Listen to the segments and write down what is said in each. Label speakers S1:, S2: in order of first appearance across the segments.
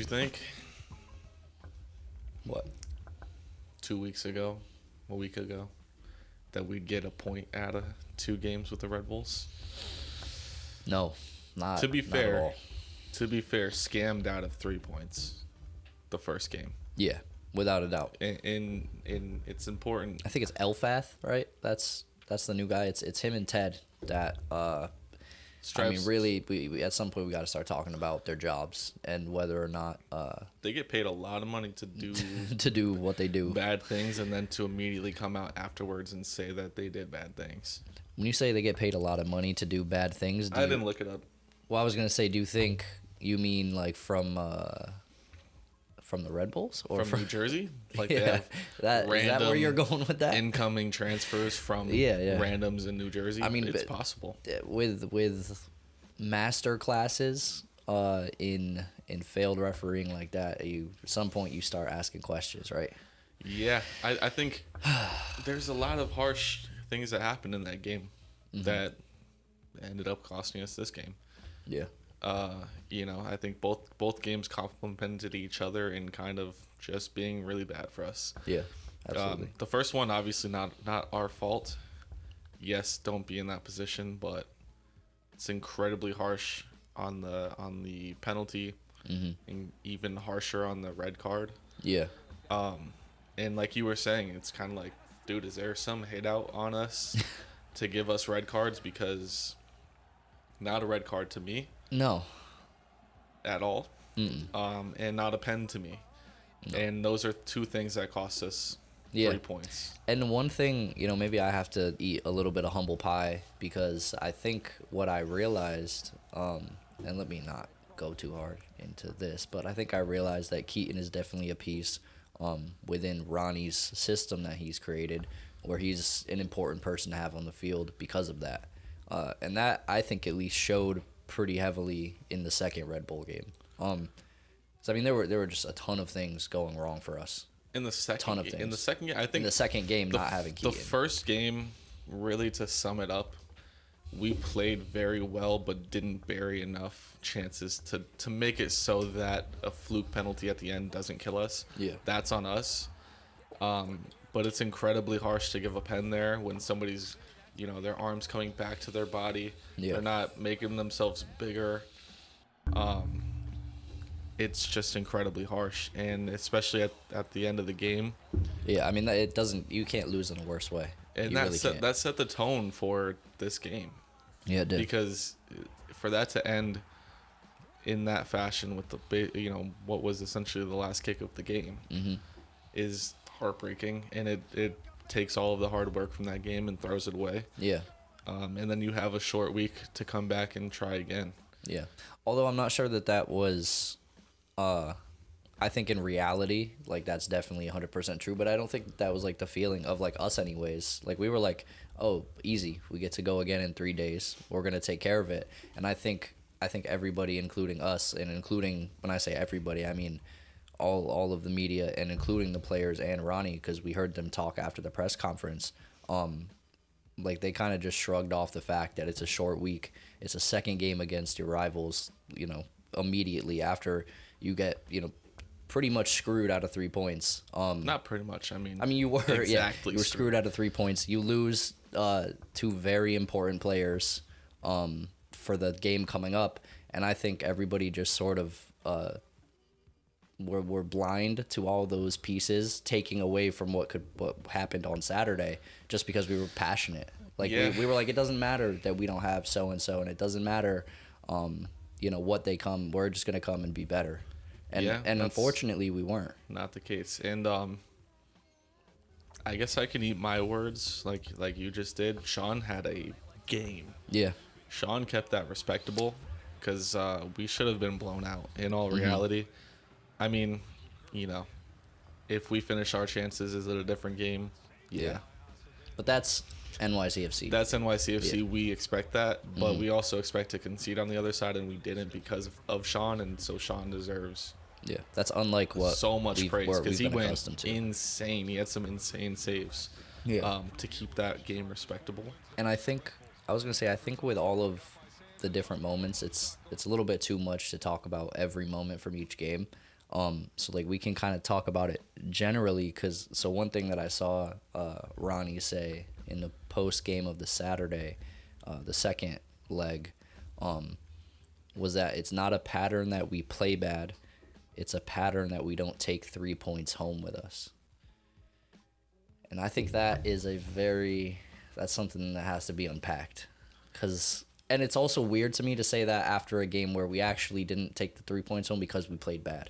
S1: think
S2: What?
S1: 2 weeks ago, a week ago, that we'd get a point out of 2 games with the Red Bulls?
S2: No, not.
S1: To be
S2: not
S1: fair,
S2: at all.
S1: scammed out of 3 points the first game.
S2: Yeah, without a doubt.
S1: And it's important.
S2: I think it's Elfath, right? That's the new guy. It's him and Ted that. I mean, really, we at some point we got to start talking about their jobs and whether or not
S1: They get paid a lot of money to do
S2: to do what they do.
S1: bad things and then to immediately come out afterwards and say that they did bad things.
S2: When you say they get paid a lot of money to do bad things,
S1: I didn't look it up.
S2: Well, I was gonna say, do you think you mean like from the Red Bulls or
S1: From New Jersey? Like
S2: yeah,
S1: they have
S2: is that where you're going with that?
S1: incoming transfers from
S2: Yeah.
S1: randoms in New Jersey?
S2: I mean,
S1: it's possible.
S2: With master classes in failed refereeing like that, at some point you start asking questions, right?
S1: Yeah, I think there's a lot of harsh things that happened in that game that ended up costing us this game.
S2: Yeah.
S1: I think both games complemented each other in kind of just being really bad for us.
S2: Yeah, absolutely.
S1: The first one, obviously not our fault. Yes, don't be in that position, but it's incredibly harsh on the penalty, and even harsher on the red card.
S2: Yeah.
S1: And like you were saying, it's kind of like, dude, is there some hate out on us to give us red cards? Because not a red card to me
S2: No.
S1: at all, and not a pen to me. No. And those are two things that cost us 3 points.
S2: And one thing, maybe I have to eat a little bit of humble pie because I think what I realized, and let me not go too hard into this, but I think I realized that Keaton is definitely a piece within Ronnie's system that he's created, where he's an important person to have on the field because of that. And that, I think, at least showed pretty heavily in the second Red Bull game. So I mean, there were just a ton of things going wrong for us.
S1: In the second game, I think
S2: in the second game, not having Keaton.
S1: The first game, really, to sum it up, we played very well, but didn't bury enough chances to make it so that a fluke penalty at the end doesn't kill us.
S2: Yeah,
S1: that's on us. But it's incredibly harsh to give a pen there when somebody's, their arms coming back to their body. Yeah. They're not making themselves bigger. It's just incredibly harsh, and especially at the end of the game.
S2: Yeah, I mean, you can't lose in a worse way.
S1: And that set the tone for this game.
S2: Yeah, it did.
S1: Because for that to end in that fashion with what was essentially the last kick of the game is heartbreaking, and it takes all of the hard work from that game and throws it away.
S2: Yeah.
S1: And then you have a short week to come back and try again.
S2: Yeah. Although I'm not sure that was... I think in reality, like, that's definitely 100% true, but I don't think that was, like, the feeling of, like, us anyways. Like, we were like, oh, easy. We get to go again in 3 days. We're going to take care of it. And I think everybody, including us, and including, when I say everybody, I mean all of the media, and including the players and Ronnie, because we heard them talk after the press conference, like, they kind of just shrugged off the fact that it's a short week. It's a second game against your rivals, immediately after you get, pretty much screwed out of 3 points.
S1: Not pretty much. I mean,
S2: you were
S1: exactly
S2: you were screwed out of 3 points. You lose two very important players for the game coming up, and I think everybody just sort of were blind to all those pieces, taking away from what happened on Saturday, just because we were passionate. Like, we were like, it doesn't matter that we don't have so and so, and it doesn't matter, what they come. We're just gonna come and be better. And unfortunately, we weren't.
S1: Not the case. And I guess I can eat my words like you just did. Sean had a game.
S2: Yeah.
S1: Sean kept that respectable because we should have been blown out in all reality. I mean, if we finish our chances, is it a different game? Yeah.
S2: But that's NYCFC.
S1: That's NYCFC. Yeah. We expect that, but we also expect to concede on the other side, and we didn't because of Sean, and so Sean deserves
S2: that's unlike what
S1: so much praise because he went insane. He had some insane saves to keep that game respectable.
S2: And I think with all of the different moments, it's a little bit too much to talk about every moment from each game. So like we can kind of talk about it generally, because so one thing that I saw Ronnie say in the post game of the Saturday, the second leg, was that it's not a pattern that we play bad, it's a pattern that we don't take 3 points home with us. And I think that is that's something that has to be unpacked, and it's also weird to me to say that after a game where we actually didn't take the 3 points home because we played bad.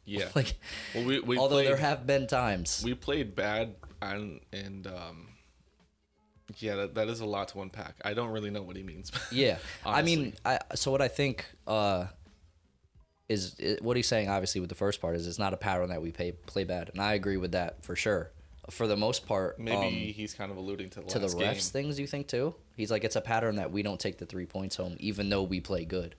S1: Yeah.
S2: Like,
S1: well, we
S2: although
S1: played,
S2: there have been times
S1: we played bad, and yeah, that is a lot to unpack. I don't really know what he means.
S2: yeah. I
S1: Honestly.
S2: mean, so what I think is what he's saying, obviously, with the first part is it's not a pattern that we play bad, and I agree with that for sure. For the most part,
S1: Maybe he's kind of alluding to the last
S2: refs
S1: game.
S2: things. You think too? He's like, it's a pattern that we don't take the 3 points home, even though we play good.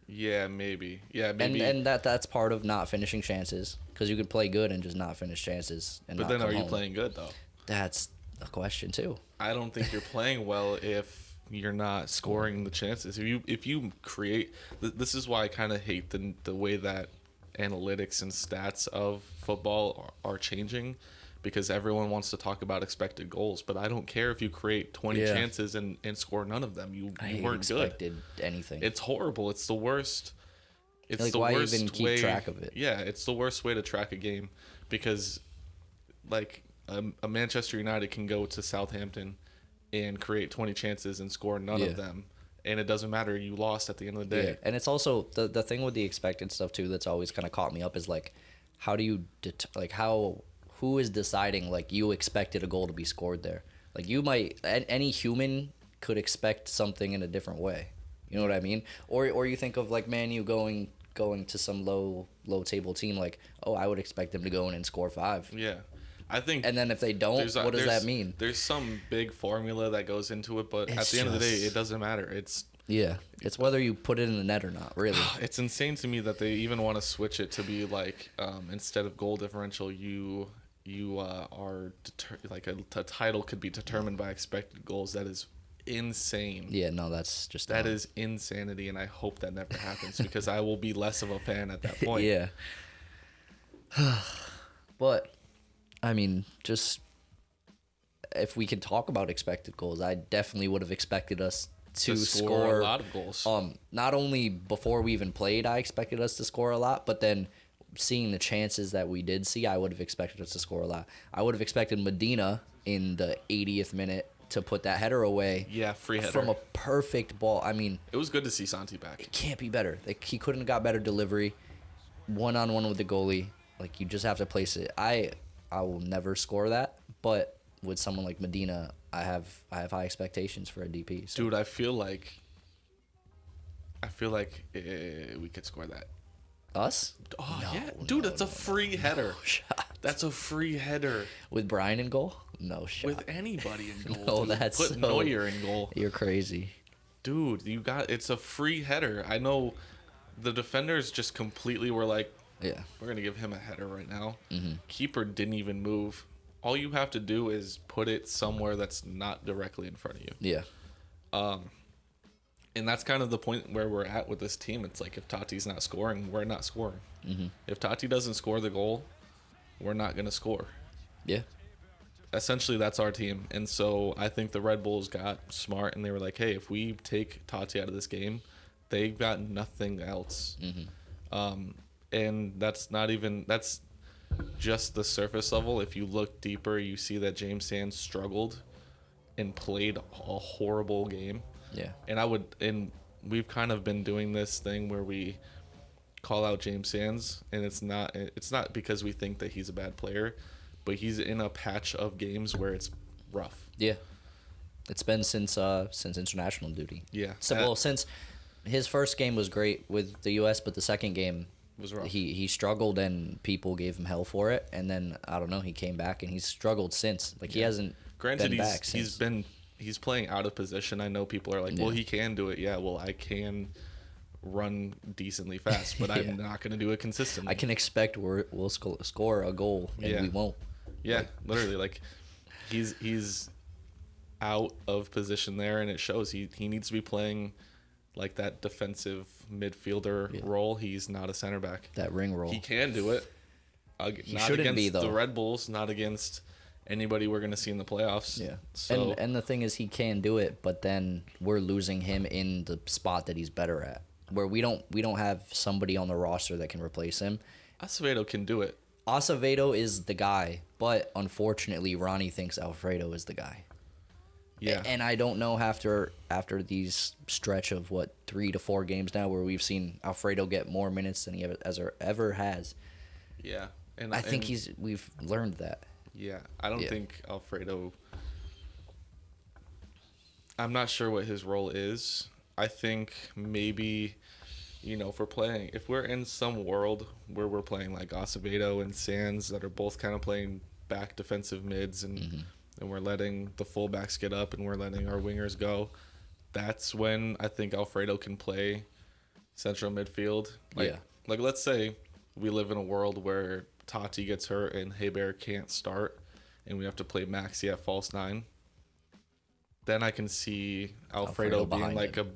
S1: Yeah, maybe. Yeah, maybe.
S2: And that's part of not finishing chances, because you could play good and just not finish chances. And
S1: but
S2: not
S1: then,
S2: come
S1: are you
S2: home.
S1: playing good though?
S2: That's a question too.
S1: I don't think you're playing well if you're not scoring the chances. If you create, this is why I kind of hate the way that analytics and stats of football are changing, because everyone wants to talk about expected goals, but I don't care if you create 20 chances and score none of them. You weren't
S2: expected anything.
S1: It's horrible. It's the worst. It's
S2: like,
S1: the
S2: why
S1: worst
S2: even keep
S1: way,
S2: track of it?
S1: Yeah, it's the worst way to track a game, because like a Manchester United can go to Southampton and create 20 chances and score none of them, and it doesn't matter. You lost at the end of the day.
S2: Yeah. And it's also the thing with the expected stuff too that's always kind of caught me up is like, how do you who is deciding like you expected a goal to be scored there? Like, you might, any human could expect something in a different way. You know what I mean? Or you think of like Man U going to some low table team, like, oh, I would expect them to go in and score 5.
S1: Yeah. I think,
S2: and then if they don't, what does that mean?
S1: There's some big formula that goes into it, but at the end of the day, it doesn't matter. It's
S2: whether you put it in the net or not, really.
S1: It's insane to me that they even want to switch it to be like, instead of goal differential, you are like a title could be determined by expected goals. That is insane.
S2: Yeah, no, that's just
S1: that is insanity, and I hope that never happens, because I will be less of a fan at that point.
S2: Yeah. But I mean, just if we can talk about expected goals, I definitely would have expected us to score
S1: a lot of goals.
S2: Not only before we even played, I expected us to score a lot, but then seeing the chances that we did see, I would have expected us to score a lot. I would have expected Medina in the 80th minute to put that header away.
S1: Yeah, free header.
S2: From a perfect ball. I mean,
S1: it was good to see Santi back.
S2: It can't be better. Like, he couldn't have got better delivery. One-on-one with the goalie. Like, you just have to place it. I will never score that, but with someone like Medina, I have high expectations for a DP. So.
S1: Dude, I feel like we could score that.
S2: Us?
S1: Oh, no, yeah. Dude, that's a free header. That's a free header.
S2: With Brian in goal? No shot.
S1: With anybody in goal.
S2: No,
S1: dude.
S2: that's
S1: Put Neuer in goal.
S2: You're crazy.
S1: Dude, it's a free header. I know the defenders just completely were like,
S2: yeah,
S1: we're going to give him a header right now.
S2: Mm-hmm.
S1: Keeper didn't even move. All you have to do is put it somewhere that's not directly in front of you.
S2: Yeah.
S1: And that's kind of the point where we're at with this team. It's like, if Tati's not scoring, we're not scoring.
S2: Mm-hmm.
S1: If Tati doesn't score the goal, we're not going to score.
S2: Yeah.
S1: Essentially, that's our team. And so I think the Red Bulls got smart, and they were like, hey, if we take Tati out of this game, they've got nothing else.
S2: Mm-hmm.
S1: And that's just the surface level. If you look deeper, you see that James Sands struggled and played a horrible game.
S2: Yeah.
S1: And we've kind of been doing this thing where we call out James Sands, and it's not because we think that he's a bad player, but he's in a patch of games where it's rough.
S2: Yeah. It's been since international duty.
S1: Yeah.
S2: So, since his first game was great with the US, but the second game
S1: was rough.
S2: He struggled, and people gave him hell for it, and then I don't know, he came back and he's struggled since. Like, he hasn't been back since.
S1: He's playing out of position. I know people are like, well, he can do it. Yeah, well, I can run decently fast, but I'm not going to do it consistently.
S2: I can expect we'll score a goal, and we won't.
S1: Yeah, literally, like, he's out of position there, and it shows. He needs to be playing like that defensive midfielder role. He's not a center back.
S2: That ring role.
S1: He can do it.
S2: He
S1: Not
S2: shouldn't
S1: against
S2: be, though.
S1: the Red Bulls, not against anybody we're going to see in the playoffs.
S2: Yeah.
S1: So,
S2: And the thing is, he can do it, but then we're losing him in the spot that he's better at, where we don't have somebody on the roster that can replace him.
S1: Acevedo can do it.
S2: Acevedo is the guy, but unfortunately, Ronnie thinks Alfredo is the guy.
S1: Yeah.
S2: And I don't know after these stretch of 3 to 4 games now where we've seen Alfredo get more minutes than he ever has.
S1: Yeah. And
S2: I think we've learned that.
S1: Yeah. I don't think Alfredo. I'm not sure what his role is. I think maybe, if we're in some world where we're playing like Acevedo and Sands that are both kind of playing back defensive mids and we're letting the fullbacks get up and we're letting our wingers go, that's when I think Alfredo can play central midfield. Like let's say we live in a world where Tati gets hurt and Hebert can't start and we have to play Maxi at false 9. Then I can see Alfredo being like a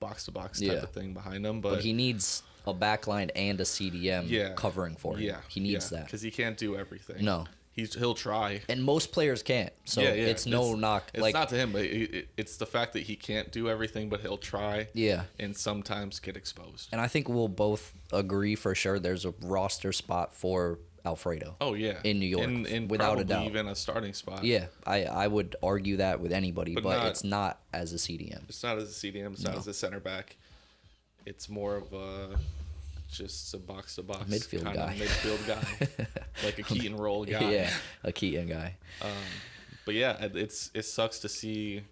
S1: box-to-box type of thing behind him. But
S2: he needs a backline and a CDM covering for him. Yeah, he needs that.
S1: Because he can't do everything.
S2: No.
S1: He'll try.
S2: And most players can't. So it's no knock.
S1: It's not to him, but it's the fact that he can't do everything, but he'll try.
S2: Yeah.
S1: And sometimes get exposed.
S2: And I think we'll both agree for sure there's a roster spot for Alfredo.
S1: Oh, yeah.
S2: In New York,
S1: and
S2: without a doubt.
S1: Even a starting spot.
S2: Yeah, I would argue that with anybody, but it's not as a CDM.
S1: It's not as a CDM. It's not as a center back. It's more of just a box-to-box
S2: midfield
S1: kind
S2: guy.
S1: of midfield guy. Like a Keaton roll guy.
S2: Yeah, a Keaton guy.
S1: But yeah, it sucks to see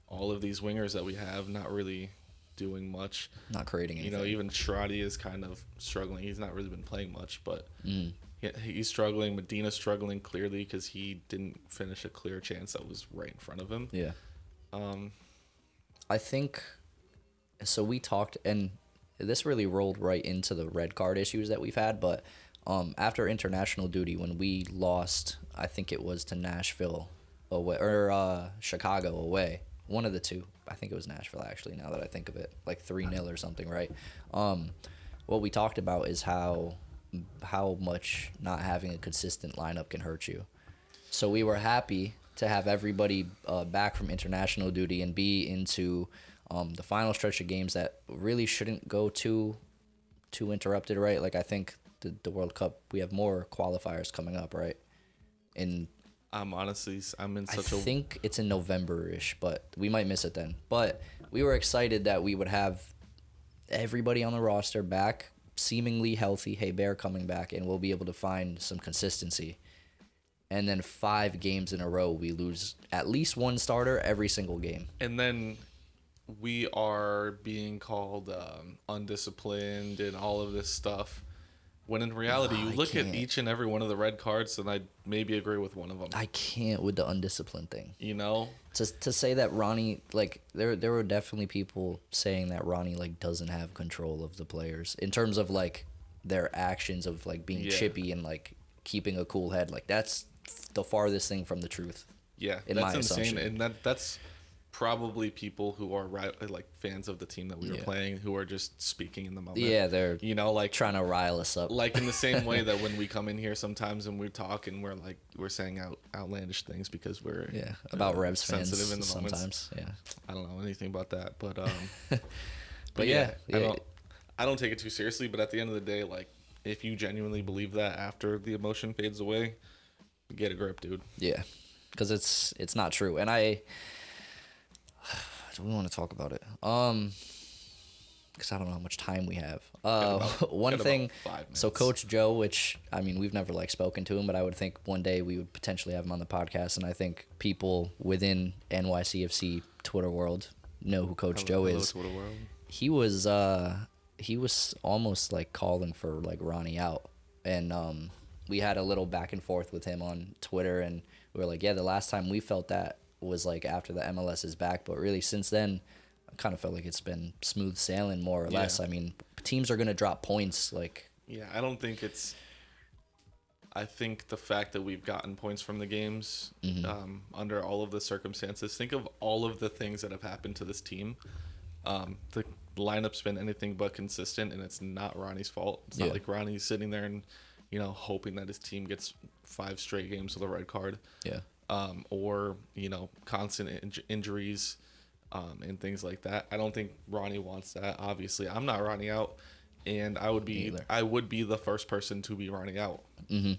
S1: all of these wingers that we have not really doing much.
S2: Not creating anything.
S1: Even Shradi is kind of struggling. He's not really been playing much, but he's struggling. Medina's struggling clearly because he didn't finish a clear chance that was right in front of him.
S2: Yeah. I think, so we talked, and this really rolled right into the red card issues that we've had, but after international duty, when we lost, I think it was to Nashville away, or Chicago away, one of the two. I think it was Nashville, actually, now that I think of it, like 3-0 or something, right? What we talked about is how much not having a consistent lineup can hurt you. So we were happy to have everybody back from international duty and be into the final stretch of games that really shouldn't go too interrupted, right? Like, I think the World Cup, we have more qualifiers coming up, right?
S1: I'm in
S2: I think it's in November-ish, but we might miss it then. But we were excited that we would have everybody on the roster back, seemingly healthy, Hebert coming back, and we'll be able to find some consistency. And then 5 games in a row, we lose at least one starter every single game.
S1: And then we are being called undisciplined and all of this stuff. When in reality, you look at each and every one of the red cards, and I maybe agree with one of them.
S2: I can't with the undisciplined thing. To say that Ronnie, like, there were definitely people saying that Ronnie, like, doesn't have control of the players in terms of, like, their actions of, like, being chippy and, like, keeping a cool head. Like, that's the farthest thing from the truth.
S1: Yeah, that's insane, and that's probably people who are like fans of the team that we were playing, who are just speaking in the moment.
S2: Yeah, they're
S1: like
S2: trying to rile us up.
S1: Like in the same way that when we come in here sometimes and we talk and we're saying outlandish things because we're
S2: about Revs fans
S1: sensitive in the
S2: sometimes.
S1: Moments. Yeah, I don't know anything about that, but
S2: but yeah,
S1: I don't take it too seriously. But at the end of the day, like, if you genuinely believe that after the emotion fades away, get a grip, dude.
S2: Yeah, because it's not true, and do we want to talk about it? Because I don't know how much time we have. One thing, so Coach Joe, which, I mean, we've never, like, spoken to him, but I would think one day we would potentially have him on the podcast, and I think people within NYCFC Twitter world know who Coach Joe is.
S1: Twitter world.
S2: He was almost, like, calling for, like, Ronnie out, and we had a little back and forth with him on Twitter, and we were like, yeah, the last time we felt that was, like, after the MLS is back, but really since then I kind of felt like it's been smooth sailing more or less. I mean, teams are going to drop points, like,
S1: I don't think it's, I think the fact that we've gotten points from the games under all of the circumstances, think of all of the things that have happened to this team The lineup's been anything but consistent, and it's not Ronnie's fault. It's not like Ronnie's sitting there and, hoping that his team gets 5 straight games with a red card.
S2: Yeah.
S1: Or, constant injuries and things like that. I don't think Ronnie wants that. Obviously, I'm not Ronnie out, and I would be the first person to be Ronnie out.
S2: Mm-hmm.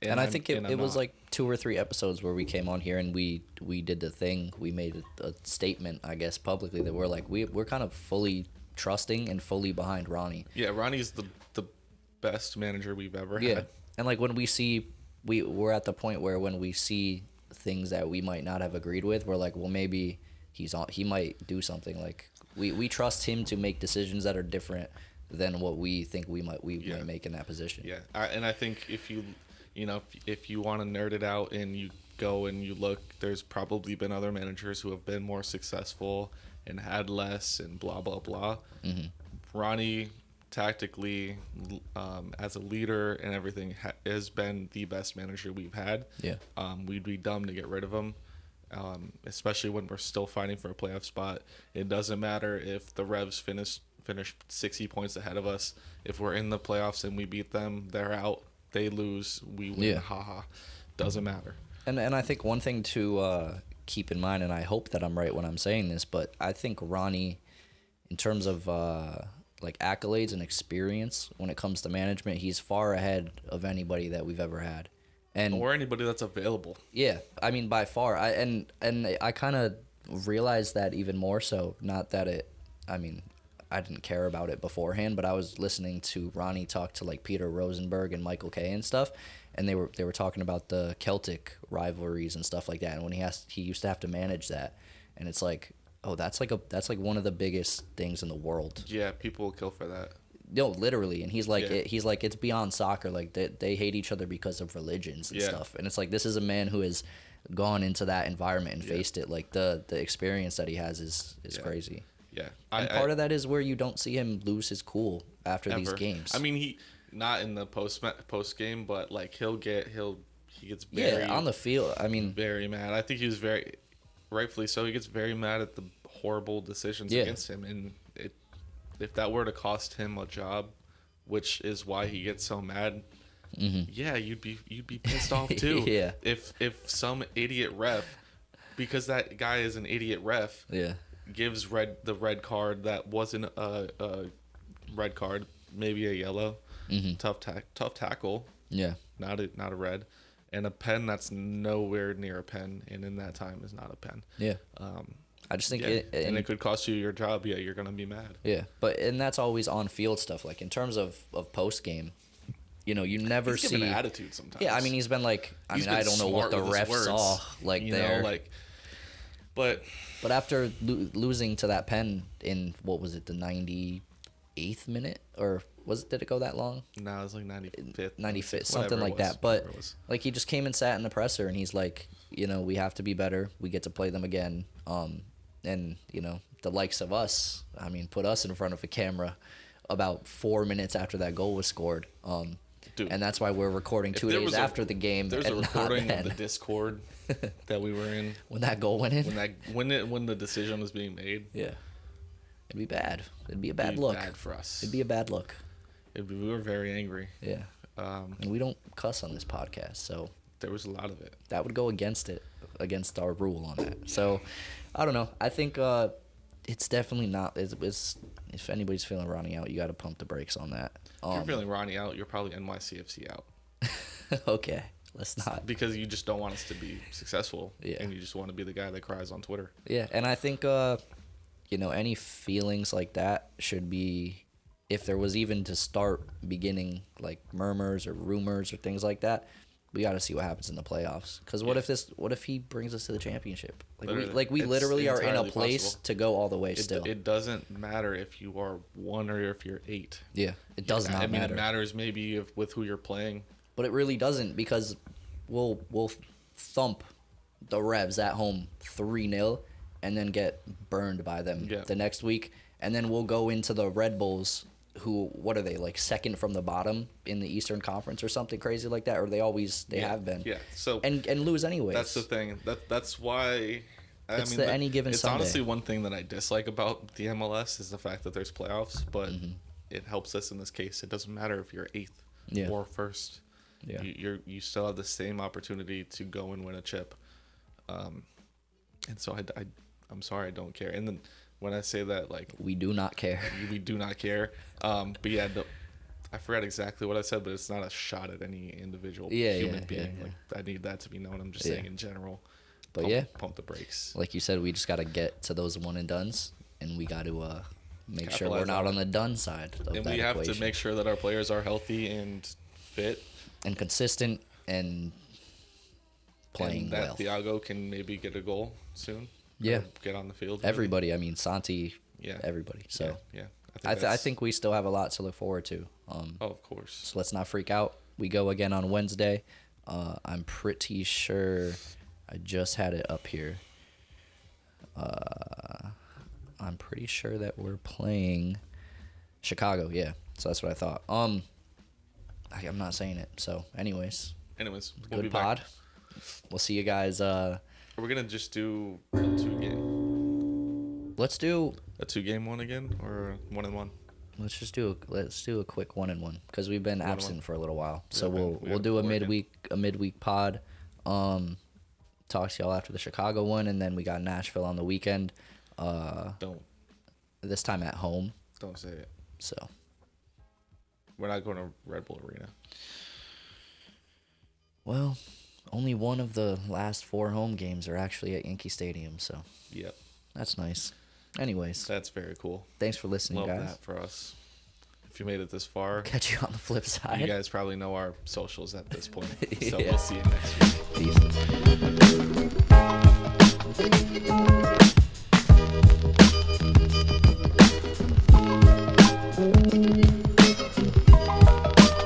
S2: And I think it was like 2 or 3 episodes where we came on here and we did the thing. We made a statement, I guess, publicly that we're like, we're kind of fully trusting and fully behind Ronnie.
S1: Yeah, Ronnie's the best manager we've ever had.
S2: Yeah, and like when we see, we're at the point where when we see things that we might not have agreed with, we're like, well, maybe he might do something. Like we trust him to make decisions that are different than what we think we might make in that position.
S1: Yeah, and I think if you want to nerd it out and you go and you look, there's probably been other managers who have been more successful and had less and blah, blah, blah. Mm-hmm. Ronnie, tactically, as a leader and everything, has been the best manager we've had.
S2: Yeah.
S1: We'd be dumb to get rid of him, especially when we're still fighting for a playoff spot. It doesn't matter if the Revs finish 60 points ahead of us. If we're in the playoffs and we beat them, they're out. They lose, we win.
S2: Yeah.
S1: Haha. Doesn't matter.
S2: And I think one thing to keep in mind, and I hope that I'm right when I'm saying this, but I think Ronnie, in terms of like accolades and experience when it comes to management, he's far ahead of anybody that we've ever had,
S1: or anybody that's available.
S2: Yeah, I mean by far. I kind of realized that even more so. Not that I didn't care about it beforehand, but I was listening to Ronnie talk to like Peter Rosenberg and Michael Kay and stuff, and they were talking about the Celtic rivalries and stuff like that. And when he used to have to manage that, and it's like, oh, that's like one of the biggest things in the world.
S1: Yeah, people will kill for that.
S2: No, literally, and he's like, it's beyond soccer. Like they hate each other because of religions and stuff, and it's like this is a man who has gone into that environment and faced it. Like the experience that he has is crazy.
S1: Yeah,
S2: and part of that is where you don't see him lose his cool after these games.
S1: I mean, he not in the post game, but like he gets very
S2: on the field. I mean,
S1: very mad. I think he was very rightfully so. He gets very mad at the horrible decisions against him, and if that were to cost him a job, which is why he gets so mad. Mm-hmm. Yeah, you'd be pissed off too.
S2: Yeah,
S1: if some idiot ref, because that guy is an idiot ref.
S2: Yeah.
S1: Gives the red card that wasn't a red card, maybe a yellow. Mm-hmm. Tough tackle.
S2: Yeah,
S1: not a red, and a pen that's nowhere near a pen, and in that time is not a pen.
S2: Yeah. I just think
S1: it could cost you your job. Yeah, you're gonna be mad.
S2: Yeah, and that's always on field stuff. Like in terms of post game, you never see
S1: an attitude sometimes.
S2: Yeah, I mean he's been like, I don't know what the ref saw But after losing to that pen in, what was it, the 98th minute? Or did it go that long?
S1: No, it was like 95th.
S2: 95th, something like that. But like he just came and sat in the presser and he's like, we have to be better. We get to play them again. And, the likes of us, put us in front of a camera about 4 minutes after that goal was scored.
S1: Dude,
S2: and that's why we're recording 2 days after the game.
S1: There's a recording of the Discord that we were in
S2: when that goal went in.
S1: When the decision was being made.
S2: Yeah, it'd be bad. It'd be a bad look.
S1: Bad for us.
S2: It'd be a bad look.
S1: We were very angry.
S2: Yeah. And we don't cuss on this podcast, so
S1: there was a lot of it.
S2: That would go against our rule on that. So, I don't know. I think it's definitely not. If anybody's feeling Ronnie out, you got to pump the brakes on that.
S1: If you're feeling Ronnie out, you're probably NYCFC out.
S2: Okay, let's not.
S1: Because you just don't want us to be successful. Yeah. And you just want to be the guy that cries on Twitter.
S2: Yeah, and I think, any feelings like that should be, if there was even to start beginning like murmurs or rumors or things like that, we got to see what happens in the playoffs. Because what if he brings us to the championship? We literally are in a place possible to go all the way still.
S1: It doesn't matter if you are 1 or if you're 8.
S2: Yeah, it does not matter.
S1: It matters maybe with who you're playing.
S2: But it really doesn't, because we'll thump the Revs at home 3-0 and then get burned by them the next week. And then we'll go into the Red Bulls, who, what are they, like second from the bottom in the Eastern Conference or something crazy like that? Or they have been.
S1: Yeah. So
S2: and lose anyway.
S1: That's the thing. That's why
S2: It's the any given
S1: it's
S2: Sunday.
S1: honestly one thing that I dislike about the MLS is the fact that there's playoffs, but it helps us in this case. It doesn't matter if you're 8th or 1st.
S2: Yeah.
S1: You still have the same opportunity to go and win a chip. And so I'm sorry, I don't care. And then when I say that, like,
S2: we do not care.
S1: We do not care. But yeah, I forgot exactly what I said, but it's not a shot at any individual human being. Like, I need that to be known. I'm just saying in general.
S2: But
S1: pump the brakes.
S2: Like you said, we just got to get to those one and dones, and we got to make sure we're
S1: Capitalize
S2: not
S1: on
S2: on the done side of
S1: And
S2: that
S1: we have
S2: equation.
S1: to make sure that our players are healthy and fit.
S2: And consistent and playing
S1: and that
S2: well.
S1: Thiago can maybe get a goal soon.
S2: Yeah.
S1: Get on the field.
S2: Everybody. I mean, Santi.
S1: Yeah.
S2: Everybody. So
S1: yeah.
S2: I think we still have a lot to look forward to.
S1: Of course.
S2: So let's not freak out. We go again on Wednesday. I'm pretty sure I just had it up here. I'm pretty sure that we're playing Chicago. Yeah. So that's what I thought. I'm not saying it. So anyways,
S1: we'll
S2: good
S1: be
S2: pod.
S1: back.
S2: We'll see you guys.
S1: Are we gonna just do a 2-game?
S2: Let's do
S1: a 2-game one again, or 1-1?
S2: Let's do a quick 1-1 because we've been absent for a little while. So
S1: we
S2: we'll do a
S1: working.
S2: midweek pod. Talk to y'all after the Chicago one, and then we got Nashville on the weekend.
S1: Don't.
S2: This time at home.
S1: Don't say it.
S2: So.
S1: We're not going to Red Bull Arena.
S2: Well, only one of the last 4 home games are actually at Yankee Stadium, so.
S1: Yep.
S2: That's nice. Anyways.
S1: That's very cool.
S2: Thanks for listening,
S1: guys.
S2: guys.
S1: Love that for us. If you made it this far.
S2: Catch you on the flip side.
S1: You guys probably know our socials at this point. So
S2: Yeah.
S1: we'll see you next week.
S2: Peace.